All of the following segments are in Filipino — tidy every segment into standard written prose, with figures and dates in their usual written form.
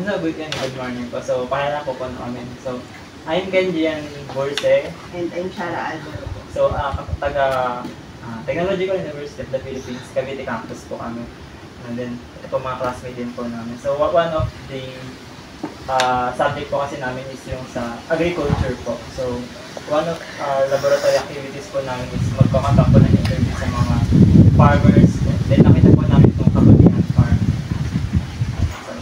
Hello, good morning po. So, pakilala po po namin. So, I'm Kenjian Borse. And I'm Shara Alvaro. So, taga Technological University of the Philippines, Cavite Campus po kami. And then, ito po mga classmate din po namin. So, one of the subject po kasi namin is yung sa agriculture po. So, one of our laboratory activities po namin is magkakontak po ng interview sa mga farmers po. Then, nakita po namin itong Kabutihan Farm. So,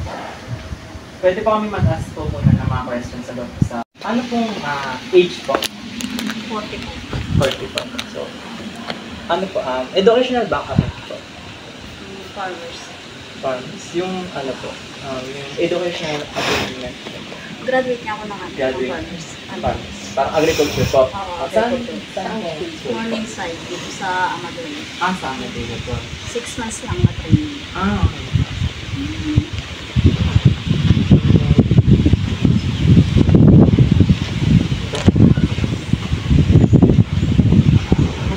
pwede po kami mag-ask po muna ng mga questions about sa ano pong age po? 40 po. 40 po. So, ano po, educational background po? Farmers. Farmers. Yung ano po, yung educational attainment. Graduate niya ako ng Graduate. farmers. Farmers. Parang agriculture po. Oo, Saan? agriculture. Saan kayo? Morning side dito sa Amador. Sa Amador po. 6 months lang na training.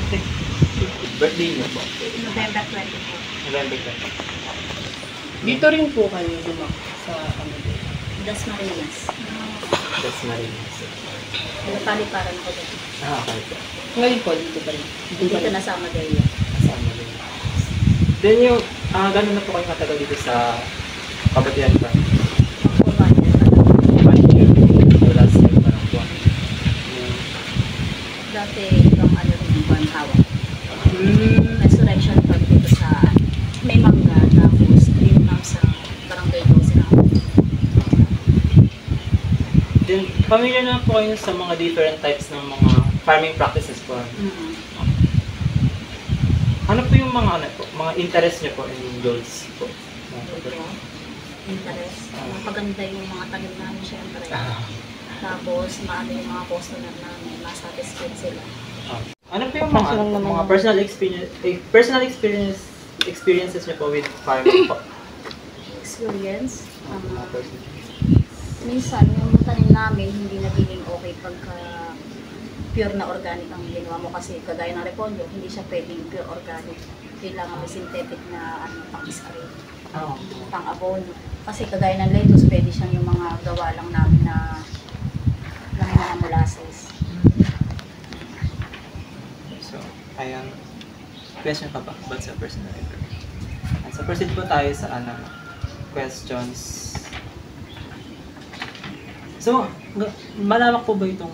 Okay. Birthday niyo po? November 24. November 20. Dito rin po kayo lumaki sa Amador. Das Marinas. That's Marinas. Paliparan ako dito. Okay po. Ngayon po, dito pa rin. Dito na sa Amador. Sa Amador. Then yung, gano'n na po kayo matagal dito sa Kabutihan pa? Ako 1 year pa lang. 1 year. So last year pa lang po. Dati ibang ano rin yung farm hawak. Resurrection farm dito sa may mangga tapos green farm sa barangay Jose na. Then, familiar na po kayo sa mga different types ng mga farming practices po. Ano po yung mga mga interest niyo po in goals po? Interest. Mapaganda yung mga tanim namin syempre. Tapos maano yung mga customer namin, masatisfied sila. Ano po yung mga personal experiences niyo po with farming po? Experience. Minsan yung tanim namin hindi nagiging okay pagka pure na organic ang ginawa mo kasi kagaya ng repolyo, hindi siya pwedeng pure organic. Kailangan may synthetic na pang-spray, pang-abono. Kasi kagaya ng lettuce, pwede siyang yung mga gawa lang namin na mga molasses. So, ayan. Question ka ba? About sa personal information? So, proceed po tayo sa questions. So, malamak po ba itong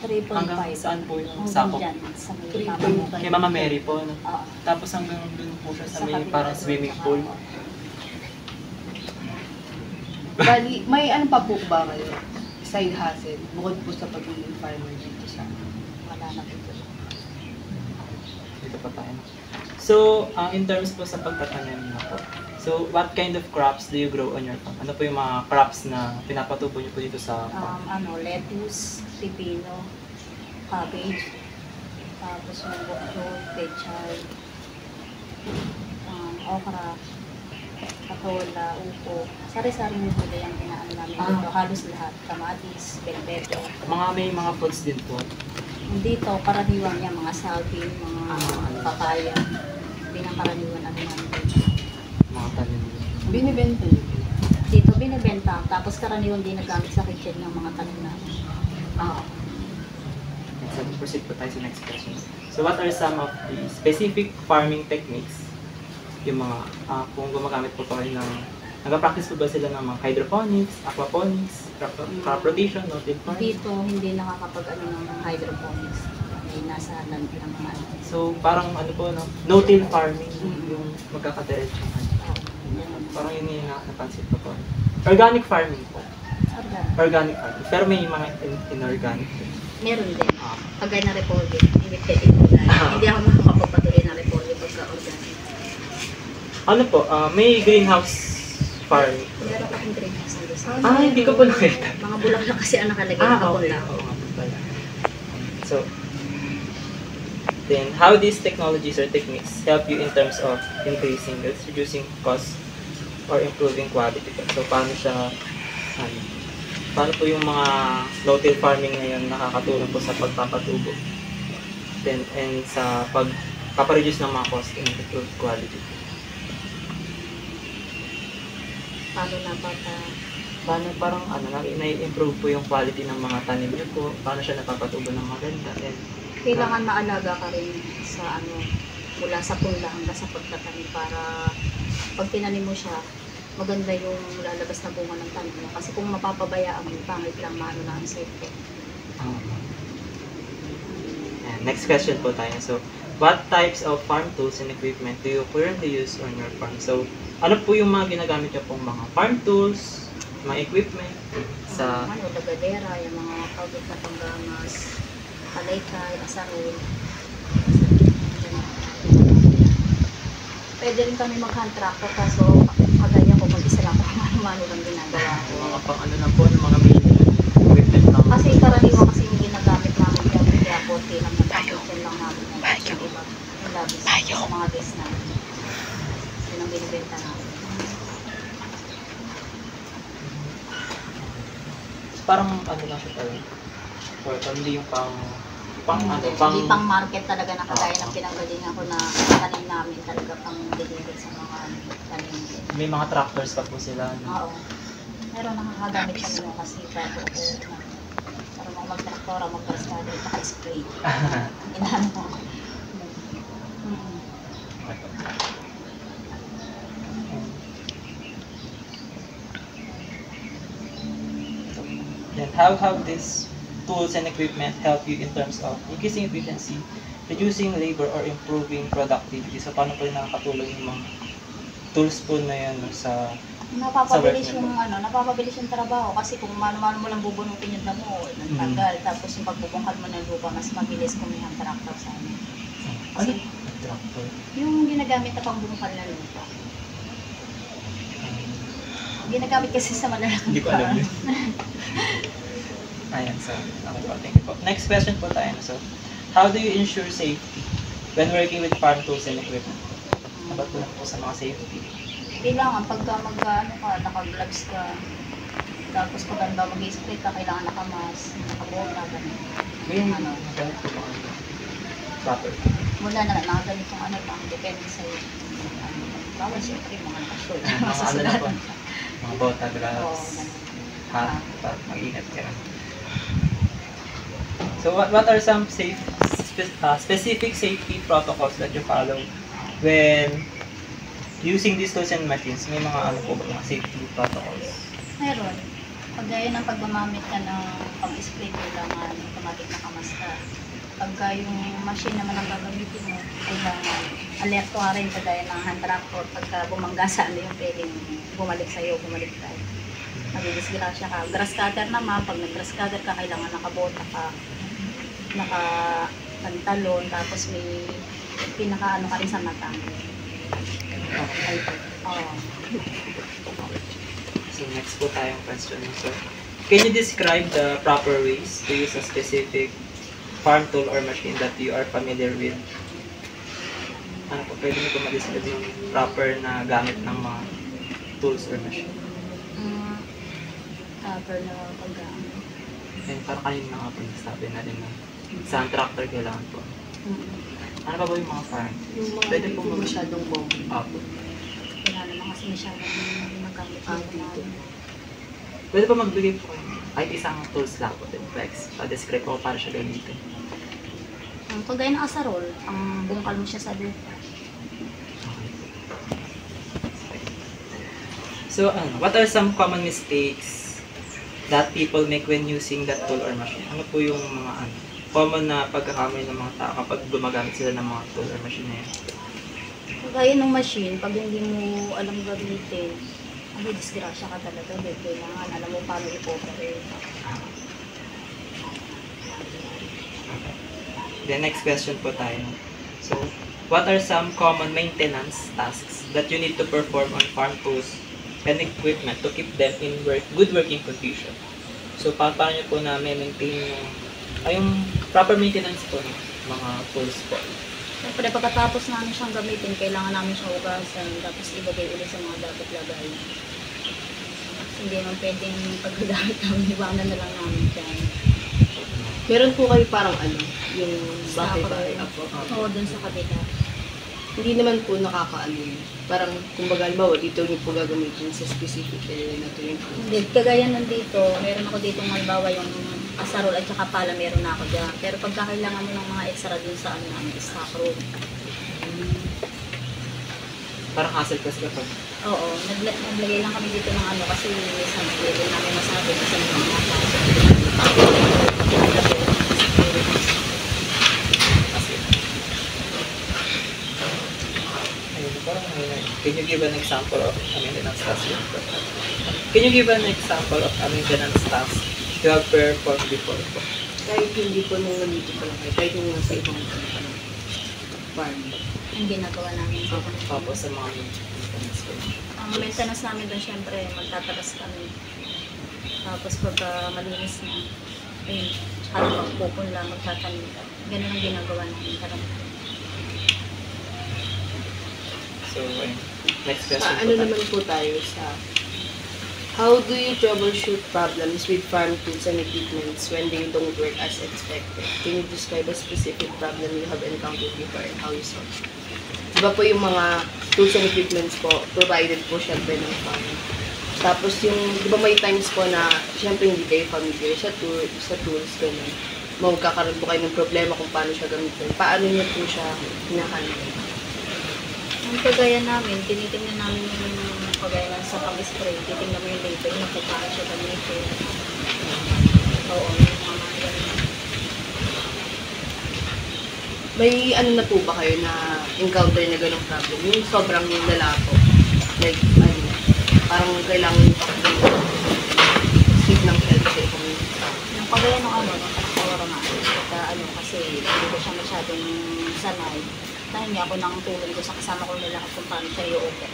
3.5. hanggang saan po yung Hanggang sakop? dyan, sa may 3.5. Mama Mo. Kay Mama Mary po, no? Oo. Tapos hanggang dun po siya sa may kabila parang doon, swimming saka, pool. Bali, may ano pa po ba kayo? Side hustle, bukod po sa pagiging farmer dito sa Wala na po ito. Dito pa tayo. So, in terms po sa pagtatanim na po, so what kind of crops do you grow on your farm? Ano po yung mga crops na pinapatubo niyo po dito sa farm? Lettuce, pipino, cabbage, tapos yung bokyo, pechay, okra, patola, upo. Sari-sari yung gulay ang inaano namin dito. Halos lahat. Kamatis, bell pepper. May mga fruits din po. Dito, karaniwan niya, mga salvin, mga papaya. Pinangkaraniwan namin dito. Mga tanim. binibenta niyo? Dito binibenta, tapos karaniwan din nagamit sa kitchen ng mga tanim namin. So, proceed po tayo sa next question. So, what are some of the specific farming techniques? Yung mga, kung gumagamit po kayo ng, nag-practice po ba sila ng mga hydroponics, aquaponics, crop rotation, no-till farming? Dito, hindi nakakapag-ano ng hydroponics. May nasa land lang naman. So, parang ano po, no? No-till farming, yung magkakadiretso. Parang yun yung napansin ko po. Organic farming po. Organic farming. Pero may mga inorganic din. Meron din. Kagaya na repolyo. Hindi pwede organic. Hindi ako makakapagpatuloy na repolyo pagka organic. Ano po, may greenhouse farming. Meron akong greenhouse na doon. Hindi ko po nakita. Mga bulaklak kasi ang nakalagay. Nakapula. Oo nga po pala. So, then, how these technologies or techniques help you in terms of increasing yields, reducing costs, or improving quality? So, paano po yung mga no-till farming ngayon nakakatulong po sa pagpapatubo? Then, and sa pagpapareduce ng mga cost and improve quality? Paano na paano parang na-improve po yung quality ng mga tanim niyo po, paano siya napapatubo ng maganda, and Kailangan maalaga ka rin sa mula sa punla hanggang sa pagtatanim para pag tinanim mo siya, maganda yung lalabas na bunga ng tanim mo. Kasi kung mapapabayaan mo, pangit lang maano na ang safety. And next question po tayo. So, what types of farm tools and equipment do you currently use on your farm? So, ano po yung mga ginagamit niyo pong mga farm tools, mga equipment sa... Lagadera, yung mga pagod na panggamas, kalaykay, asarol. Pwede rin kami mag-hand tractor kaso kagaya ko mag-isa lang kung ano-ano lang ginagawa ko. Mga pang ano lang po, mga main equipment lang. Kasi karaniwan kasi yung ginagamit namin kaya konti lang na package lang namin yung iba. Yung labis sa mga guests namin. Yun ang binibenta namin. Parang ano lang siya talaga. Or hindi yung Hindi pang market talaga na kagaya ng pinanggalingan ko na tanim namin talaga pang deliver sa mga tanim. May mga tractors pa po sila. Oo. Pero nakakagamit siya nyo kasi bago ko marunong mag-traktora, mag-trastada, paka-spray. Inaano ko. Then how have these tools and equipment help you in terms of increasing efficiency, reducing labor, or improving productivity? So paano po yung nakakatulong yung mga tools po na yun sa Napapabilis yung trabaho kasi kung mano-mano mo lang bubunutin yung damo, nagtagal, tapos yung pagbubungkal mo ng lupa, mas mabilis kung may hand tractor sa amin. Kasi tractor? yung ginagamit na pangbungkal na lupa. Ginagamit kasi sa malalaking Hindi ko alam yun. Ayan, so, okay po, thank you po. Next question po tayo. So, how do you ensure safety when working with farm tools and equipment? Sabat po lang po sa mga safety. Kailangan pagka naka-gloves ka, tapos pag mag-spray ka, kailangan nakamas, nakabota, gano'n. Ngayon, nagamit po mga proper. Mula na nakagamit yung lang, depende sa'yo. Bawal siyempre, mga nakashoot. Mga na po, mga bota, Oo, gloves, ganun. hat, para mag-ingat ka. So, what are some specific safety protocols that you follow when using these tools and machines? May mga ano po ba mga safety protocols? Meron. Pagaya ng pagmamamit ka ng pag-spray, kailangan automatic na kamas ka. Pagka yung machine naman ang gagamitin mo, kailangan alerto ka rin kagaya ng hand tractor. Pagka bumangga sa yung pwedeng bumalik sa'yo, bumalik tayo. Magdidisgrasya ka. Grass cutter naman, pag nag-grass cutter ka, kailangan nakabota ka, naka-pantalon, tapos may pinaka-ano ka rin sa mata. Okay. So next po tayong question. So, can you describe the proper ways to use a specific farm tool or machine that you are familiar with? Ano po, pwede mo po ma-describe yung proper na gamit ng mga tools or machine? Proper na paggamit. And para kanina nga po nasabi na rin na sa tractor kailangan po. Ano pa ba yung mga farm? Yung mga Pwede hindi po po masyadong bomb. Apo. Kaya naman kasi masyadong ginagamit dito. Pwede pa magbigay po kayo. Kahit isang tools lang po din. Flex. Pa-describe ko para siya gamitin. Kagaya ng asarol, ang bungkal mo siya sa lupa. So, what are some common mistakes that people make when using that tool or machine? Ano po yung mga common na pagkakamali ng mga tao kapag gumagamit sila ng mga tool or machine na yan? Kagaya ng machine, pag hindi mo alam gamitin, disgrasya ka talaga. Kailangan alam mo paano i-operate. The next question po tayo. So, what are some common maintenance tasks that you need to perform on farm tools and equipment to keep them in good working condition? So, paano nyo po na maintain yung proper maintenance po ng mga tools po? Siyempre, pagkatapos namin siyang gamitin, kailangan namin siyang ugasan, tapos ibagay ulit sa mga dapat lagay. Hindi naman pwedeng pagkagamit namin, iwanan na lang namin dyan. Meron po kayo parang yung bahay-bahay Sa apo. Oo, dun sa kabila. hindi naman po nakakaano. Parang, kumbaga, halimbawa, dito niyo po gagamitin sa specific area na ito yung Hindi, kagaya nandito, meron ako dito halimbawa yung asarol at saka pala meron na ako dyan. Pero pagka kailangan mo ng mga extra dun sa ano namin, stock room. Parang hassle kasi kapag Oo, naglagay lang kami dito ng ano kasi minsan hindi rin namin masabi kasi may mga pasok. Can you give an example of maintenance tasks? Can you give an example of a maintenance task you have performed before po? Kahit hindi po nung nandito pa lang kayo, kahit nung nasa ibang farm. Ang ginagawa namin dito. Tapos sa mga maintenance po. Ang maintenance namin doon syempre magtatabas kami. Tapos pagka malinis na, ayun, tsaka magpupun lang, magtatanim. Ganun ang ginagawa namin. So, ayun. Next Sa question ano po tayo. naman po tayo sa how do you troubleshoot problems with farm tools and equipments when they don't work as expected? Can you describe a specific problem you have encountered before and how you solve it? Diba po yung mga tools and equipments po, provided po syempre ng farm. Tapos yung, di ba may times po na syempre hindi kayo familiar sa tools, ganun. Magkakaroon po kayo ng problema kung paano siya gamitin. Paano niyo po siya hinahandle? Ang kagaya namin, tinitingnan namin yung kagaya lang sa pag-spray, titingnan mo yung label na kung paano siya gamitin. Oo, yung mga ganun. May ano na po ba kayo na encounter na ganong problem? Yung sobrang lala po. Like, ano, parang kailangan yung stick ng shelf sa kung Yung kagaya ng ano, ng pagkawara nga, kasi hindi ko siya masyadong sanay. Nahingi ako ng tulong ko sa kasama ko nila kung paano siya i-open.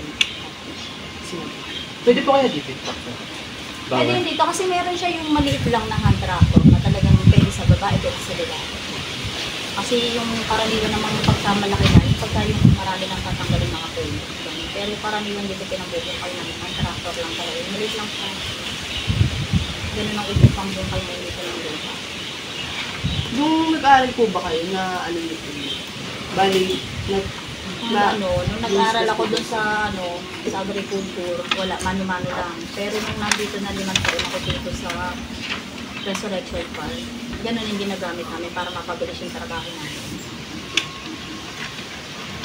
Pwede po kaya dito? Pwede yun dito kasi meron siya yung maliit lang na hand tractor na talagang pwede sa babae, pwede sa lalaki. Kasi yung karaniwan namang pagkamalaki na, yung pagka yung marami nang tatanggalin mga tool. Pero yung karaniwan dito pinambubukal ng hand tractor lang talaga. Yung maliit lang siya. Ganun ang ipupang bukal na hindi ko lang lupa. Nung nag-aaral po ba kayo na ano nito? Bali, Nung nag-aaral ako doon sa agriculture, wala, mano-mano lang. Pero nung nandito na 5 taon ako dito sa Resurrection Farm, ganun yung ginagamit namin para mapabilis yung trabaho namin.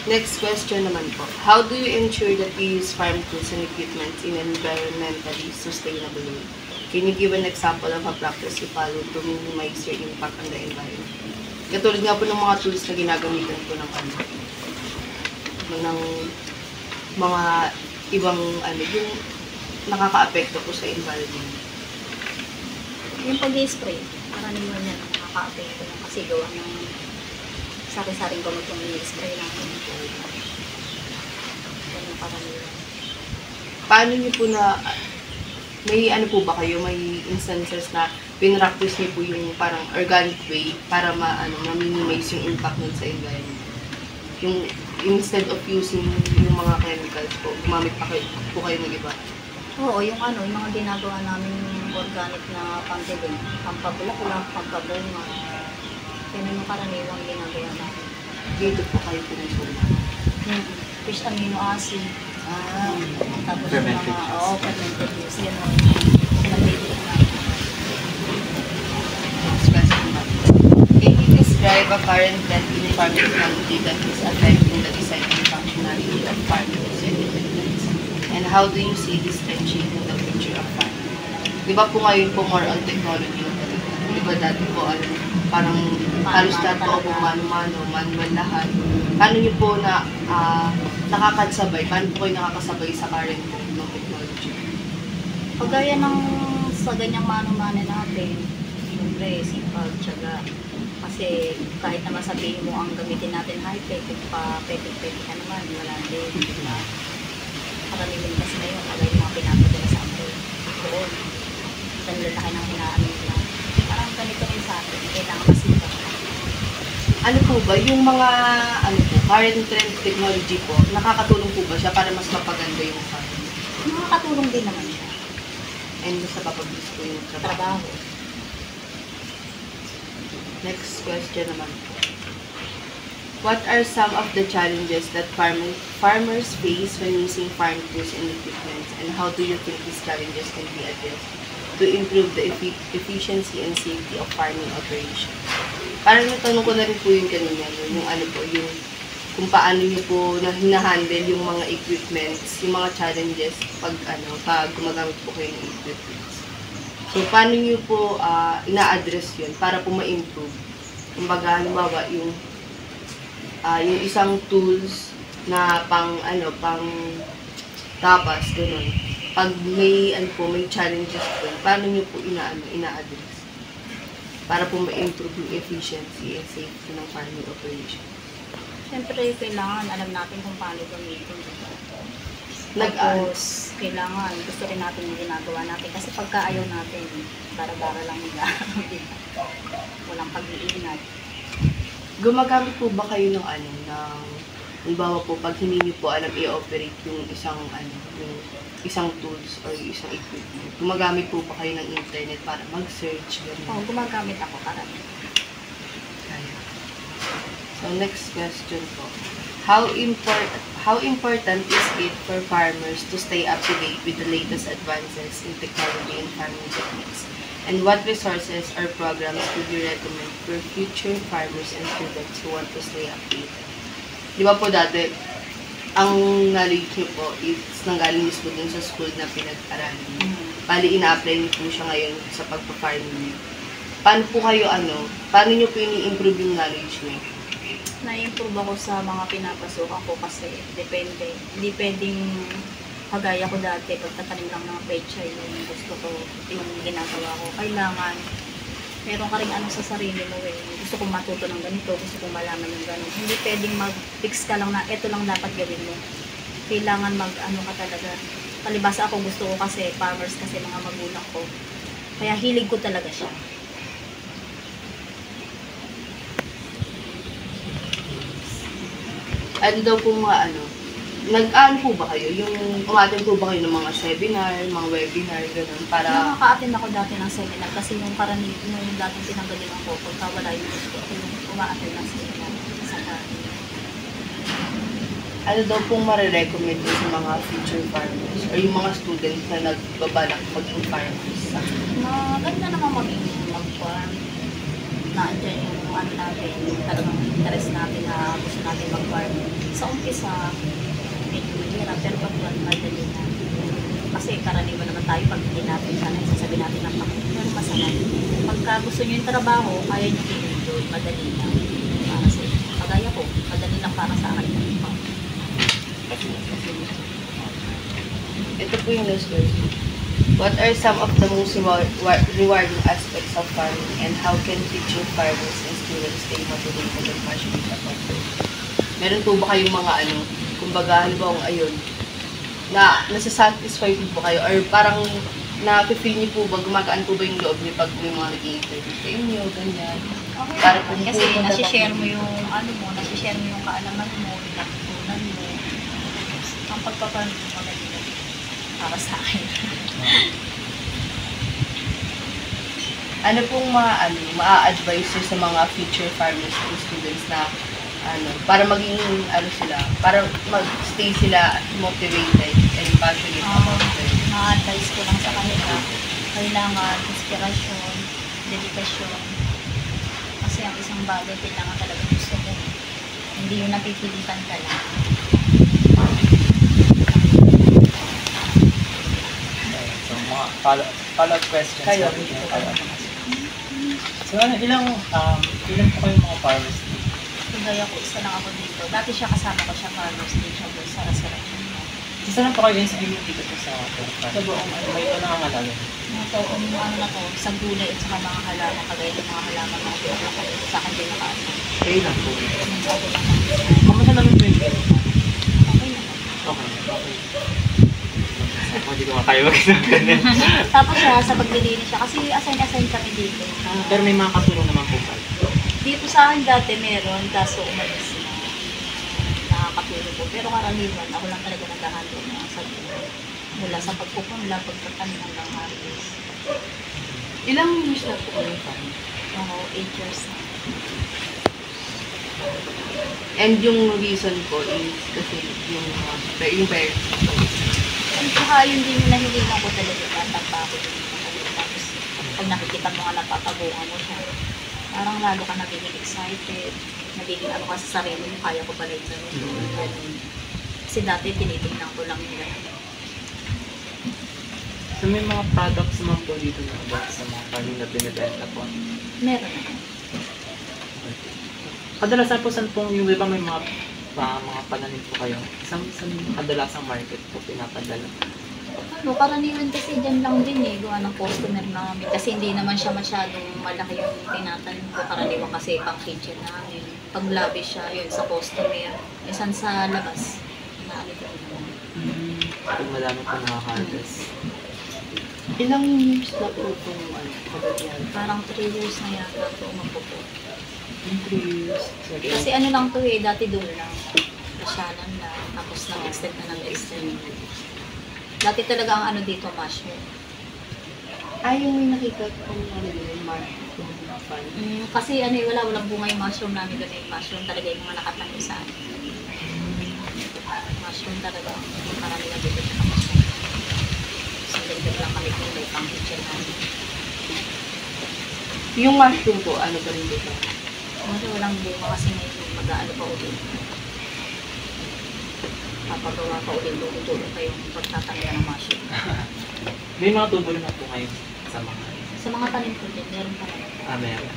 next question naman po. How do you ensure that you use farm tools and equipment in an environmentally sustainable way? Can you give an example of a practice you follow to minimize your impact on the environment? Katulad nga po ng mga tools na ginagamitan po ng mga ibang yung nakaka-apekto po sa environment. Yung pag-spray, karaniwan yan ang nakaka-apekto ng kasi gawa ng sari-saring gamot yung i-spray natin. Yan yung karaniwan. Paano niyo po na, may ano po ba kayo, may instances na pinractice niyo po yung parang organic way para ma-minimize yung impact nun sa environment? Yung instead of using yung mga chemicals po, gumamit pa po kayo ng iba? Oo, yung mga ginagawa namin organic na pangdilig, pampabulaklak, pampabunga. Yan yung karaniwang ginagawa namin. Dito po kayo pinipula. Fish amino acid. Tapos yung Fermented mga, juice. fermented juice. Yan o, nagdidilig namin. Next question ba? Can you describe a current trend in farm technology that is affecting the design and functionality of farm tools and equipment? And how do you see this trend shaping the future of farming? Di ba po ngayon po more on technology na talaga? Di ba dati po parang halos lahat po po mano-mano, manual lahat. Paano niyo po na nakakasabay? Paano po kayo nakakasabay sa current trend ng technology? Pagaya ng sa ganyang mano-mano natin, siyempre, sipag, tiyaga. Kasi kahit naman sabihin mo ang gamitin natin high-tech, pa pwede ka naman, wala din. Karamihan kasi ngayon, agad yung mga pinapadala sa atin. Doon. Ang lalaki ng hinaamin nila. Parang ganito rin sa atin, kailangan masipag. Ano po ba, yung mga current trend technology po, nakakatulong po ba siya para mas mapaganda yung farm? Nakakatulong din naman siya. And sa papabilis po yung trabaho. Trabaho. Next question naman po. What are some of the challenges that farmers face when using farm tools and equipment, and how do you think these challenges can be addressed to improve the efficiency and safety of farming operations? Parang natanong ko na rin po yung kanina, yung ano po, yung kung paano niyo po na hinahandle yung mga equipments, yung mga challenges pag gumagamit po kayo ng equipments. So, paano niyo po ina-address yun para po ma-improve? Kumbaga, halimbawa, yung isang tools na pang tapas, gano'n. Pag may challenges po, paano niyo po ina-address? Para po ma-improve yung efficiency and safety ng farming operation. Siyempre, kailangan alam natin kung paano gamitin. Tapos, kailangan, gusto rin natin yung ginagawa natin. Kasi pagka ayaw natin, bara-bara lang nila. Walang pag-iingat. Gumagamit po ba kayo ng halimbawa po, pag hindi niyo po alam i-operate yung isang tools or yung isang equipment, gumagamit po ba kayo ng internet para mag-search? Oo, gumagamit ako karami. So, next question po. How important is it for farmers to stay up to date with the latest advances in technology and farming techniques? And what resources or programs would you recommend for future farmers and students who want to stay updated? Di ba po dati, ang knowledge niyo po is nanggaling mismo dun sa school na pinag-aralan. Bali, ina-apply niyo po siya ngayon sa pagpa-farming. Paano po kayo, paano niyo po ini-improve yung knowledge niyo? Na-improve ako sa mga pinapasukan ko kasi depende. Hindi pwedeng kagaya ko dati, pagtatanim lang ng pechay, yung gusto ko, yung ginagawa ko. Kailangan, meron ka rin sa sarili mo eh. Gusto kong matuto ng ganito, gusto kong malaman ng ganito. Hindi pwedeng mag-fix ka lang na ito lang dapat gawin mo. Kailangan ka talaga. Palibasa ako, gusto ko kasi farmers kasi mga magulang ko. Kaya hilig ko talaga siya. Ano daw po mga nag-ano po ba kayo? Yung umattend po ba kayo ng mga seminar, mga webinar, gano'n, para... Nakaka-attend ako dati ng seminar kasi yung dating pinanggalingan ko, pagka wala yung gusto ko, yung uma-attend ng seminar sa karani. Ano daw pong marirecommend sa mga future farmers or yung mga students na nagbabalak maging farmers? Maganda naman mag-farm. Nandiyan yung natin, talagang interest natin na gusto natin mag-farm. Sa umpisa, medyo mahirap, pero pag madali na. Kasi karaniwan naman tayo pag hindi natin sana, sasabihin natin ng pakit, pero masama. Pagka gusto nyo yung trabaho, kaya nyo i-enjoy, madali na. Para sa pagaya ko, madali lang para sa akin. Ito po yung last question. What are some of the most rewarding aspects of farming, and how can future farmers and students stay motivated and passionate about it? Meron po ba kayong mga kumbaga, halimbawa na nasasatisfy po kayo, or parang na-feel niyo po ba, gumagaan po ba yung loob niyo pag may mga nag-i-interview sa inyo, ganyan? Okay, para po kasi nasi-share mo yung nasi-share mo yung kaalaman mo, yung natutunan mo. Ang pagpapaano mo magaling para sa akin. Ano pong ma-advise sa mga future farmers and students na para maging para mag-stay sila motivated and passionate about it? Ma-advise ko lang sa kanila, kailangan inspirasyon, dedikasyon. Kasi ang isang bagay, kailangan talaga gusto mo. Hindi yung napipilitan ka lang. So, mga follow-up questions. Kayo. So, ilan po kayong mga farmers dito? Kagaya ko, isa lang ako dito. Dati siya kasama ko siya farmers din siya doon sa restaurant. Isa lang po kayo yung sigilin dito po sa buong may ito nakakalaga. Ito, sa gulay at saka mga halaman, kagaya ng mga halaman, mga pinaka sa akin din nakaasa. Kayo lang po. Ako lang. Kamusta naman po yung ganito? Okay naman. Okay. Hindi ko makaya mag-ganyan. Tapos siya, sa paglilinis siya, kasi assign kami dito. Pero may mga katulong naman po kayo. Dito sa akin dati meron, kaso umalis na nakakatulong po. Pero karaniwan, ako lang talaga naghahandle na sa mula sa pagpupunla, pagpatanim hanggang harvest. Ilang years na po kayo farm? Oo, 8 years na. And yung reason ko is kasi yung parents ko. At saka yung din yung nahilingan ko talaga, tatagpa ako din. Tapos pag nakikita mo nga napapabunga mo siya, parang lalo ka nagiging excited, nagiging ano ka sa sarili mo, kaya ko pala yung sarili mo. Kasi dati tinitingnan ko lang yung gano'n. So may mga products naman po dito na ba sa mga farming na binibenta po? Meron naman. Kadalasan po saan pong yung iba may mga pananim po kayo? Saan kadalasang market po pinapadala? Ano, karaniwan kasi dyan lang din eh, gawa ng customer namin. Kasi hindi naman siya masyadong malaki yung tinatanim ko. Karaniwan kasi pang kitchen namin. Pag lavish siya, yun, sa customer. Minsan sa labas, naalit ko naman. Pag madami po nakaka-harvest. Ilang years na po itong kabagyan? Parang 3 years na yata ito umapupo. 3 years. Kasi ano lang to eh, dati doon lang. Pasyalan lang, tapos nag-extend na nag-extend. Dati talaga ang ano dito, mushroom. Yung may nakita kong ano yun, mushroom fan. Kasi ano eh, walang bunga yung mushroom namin doon eh. Mushroom talaga yung mga nakatanim sa amin. Mushroom talaga. Marami na dito sa mushroom. So, dagdag lang kami kung may pang kitchen namin. Yung mushroom po, ano pa rin dito? Kasi walang bunga kasi may mag-aano pa ulit. Papagawa pa ulit, tulong pa yung pagtatanggal ng mushroom. May mga tubo na po ngayon sa mga... Sa mga tanim ko din, meron pa naman. Meron.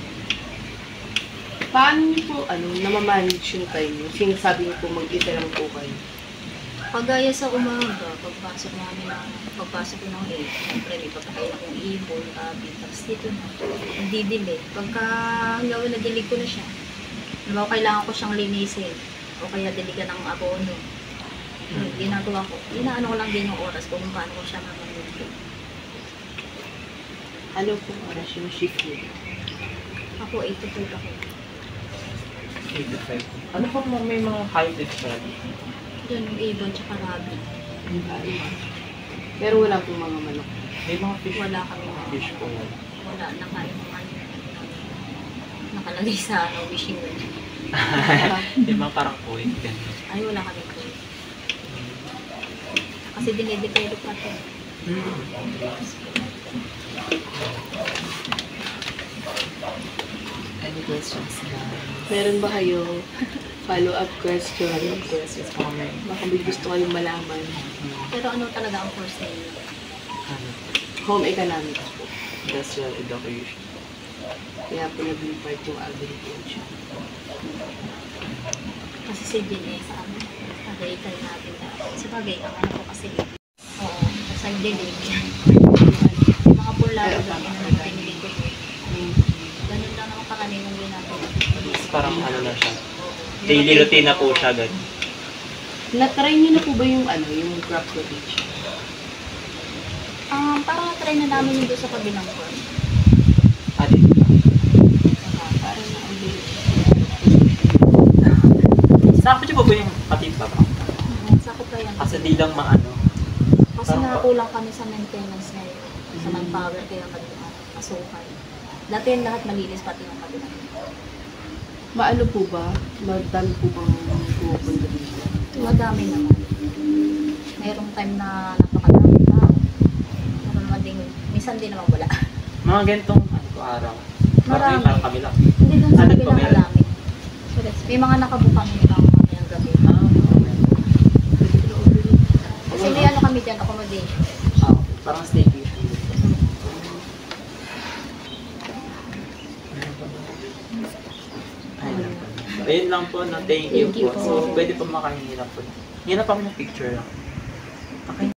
Paano niyo po, namamanage yung time niyo? Sinasabi niyo po mag-isa lang po kayo. Pagaya sa umaga, pagpasok ko ng 8, siyempre may pagkakain akong ibon, gabi, tapos dito na, hindi dili. Pagka hanggang nadilig ko na siya, diba, kailangan ko siyang linisin, o kaya diligan ng abono. Ginagawa ko, inaano ko lang din yung oras kung paano ko siya mamamuti. Ano po oras yung shift niyo? Ako, 8 to 5 ako. 8 to 5. Ano po may mga hybrid siya? Yun, yung ibon tsaka rabbit. Pero wala pong mga manok. May mga fish. Wala kami Fish po. wala, nakain mo ano. Nakalagay sa wishing well. May mga parang koi. Ay, wala kami po. Kasi dinideclare pa ito. Any questions na? Meron ba kayo follow-up question? Questions po kami. Baka may gusto kayong malaman. Pero ano talaga ang course name? Ano? Home economics po. Industrial education. Kaya po naging part yung agriculture. Kasi si Jeanne sa ano, pag-iikay natin na. Sa bagay, ang ano ko kasi, oo, sa dilig. Yung mga pularo lang, yun ang pinili ko. Ganun lang naman karaniwan din natin. Parang ano na siya. Daily routine na po siya, ganun. Na-try niyo na po ba yung yung crop rotation? Parang na-try na namin yung doon sa kabilang course. Atin. Parang na-ambili. Sakto niyo po ba yung pati pa ba? Sakot pa yan. Kasi di lang maano. Kasi nakakulang kami sa maintenance ngayon. Sa manpower, kaya masukal. Dati yung lahat malinis, pati yung kabilang. Maano po ba? Madami po bang pupunta dito? Madami naman. Mayroong time na napakadami pa. Pero naman din, minsan din naman wala. Mga ganitong araw. Marami. Parang kami lang. Hindi dun sa Ano kabilang pa meron? marami. May mga nakabukang ibang mamayang gabi. Kasi may ano kami dyan, accommodation. Parang staycation. Ayun lang po, no? Thank you Thank you po. po. So, pwede po makahingi lang po. Hingi na pa ako ng picture lang. Okay.